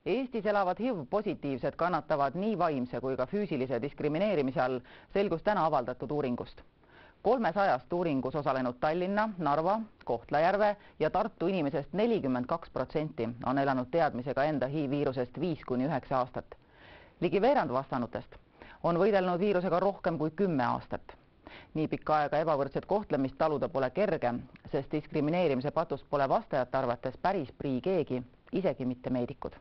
Eestis elavad HIV-positiivsed kannatavad nii vaimse kui ka füüsilise diskrimineerimise all, selgus täna avaldatud uuringust. 300 uuringus osalenud Tallinna, Narva, Kohtla-Järve ja Tartu inimesest 42% on elanud teadmisega enda HIV-viirusest 5–9 aastat. Ligi veerand vastanutest on võidelnud viirusega rohkem kui 10 aastat. Nii pikka aega ebavõrdset kohtlemist taluda pole kerge, sest diskrimineerimise patust pole vastajate arvates päris prii keegi, isegi mitte meedikud.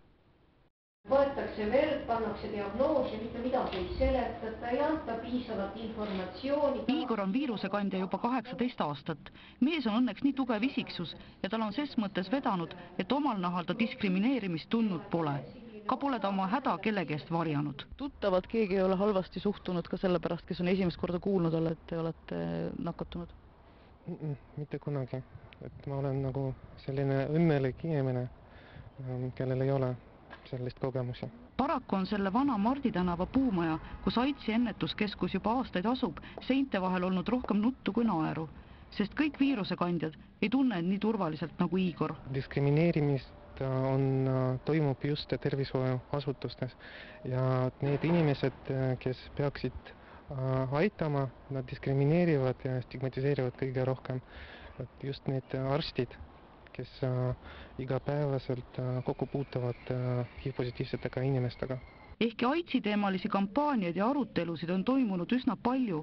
Võetakse verd, pannakse diagnoos ja mitte midagi ei seletata, ei anta piisavat informatsiooni. Igor on viirusekandja juba 18 aastat. Mees on õnneks nii tugev isiksus ja tal on ses mõttes vedanud, et omal nahal ta diskrimineerimist tundnud pole. Ka pole ta oma häda kellegi eest varjanud. Tuttavad keegi ei ole halvasti suhtunud ka selle pärast, kes on esimest korda kuulnud, et te olete nakatunud? Mitte kunagi. Et ma olen nagu selline õnnelik inimene, kellel ei ole sellist kogemusi. Paraku on selle vana Mardi tänava puumaja, kus AIDSi ennetuskeskus juba aastaid asub, seinte vahel olnud rohkem nuttu kui naeru, sest kõik viirusekandjad ei tunne nii turvaliselt nagu Igor. Diskrimineerimist toimub just tervishoiuasutustes ja need inimesed, kes peaksid aitama, nad diskrimineerivad ja stigmatiseerivad kõige rohkem. Just need arstid, kes igapäevaselt kokku puutuvad HIV-positiivsetega inimestega. Ehkki AIDSi teemalisi kampaaniaid ja arutelusid on toimunud üsna palju,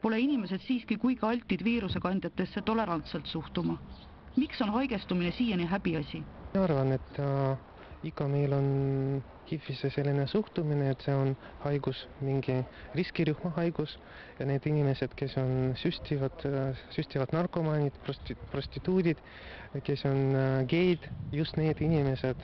pole inimesed siiski kuigi altid viirusekandjatesse tolerantselt suhtuma. Miks on haigestumine siiani häbiasi? Ma arvan, et iga meil on HIV-isse selline suhtumine, et see on haigus, mingi riskirühma haigus ja need inimesed, kes on süstivad narkomaanid, prostituudid, kes on geid, just need inimesed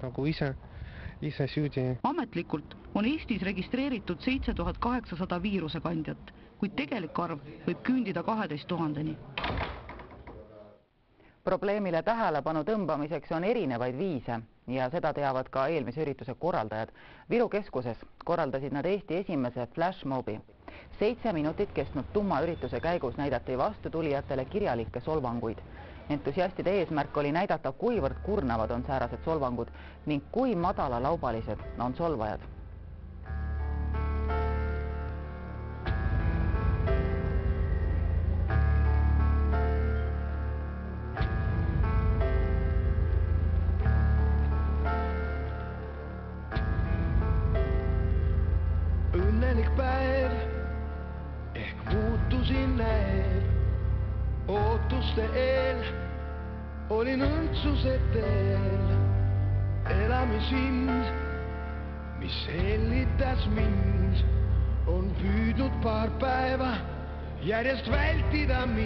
nagu ise süüdi. Ametlikult on Eestis registreeritud 7800 viirusekandjat, kuid tegelik arv võib küündida 12 000-ni. Probleemile tähelepanu tõmbamiseks on erinevaid viise ja seda teavad ka eelmise ürituse korraldajad. Viru keskuses korraldasid nad Eesti esimese flashmobi. 7 minutit kestnud tumma ürituse käigus näidati vastutulijatele kirjalikke solvanguid. Entusiastide eesmärk oli näidata, kuivõrd kurnavad on säärased solvangud ning kui madalalaubalised on solvajad. Õnnelik päev, ehk muutusin näeb, ootuste eel, olin õndsuse teel, elamishind, mis hellitas mind, on püüdnud paar päeva järjest vältida mind.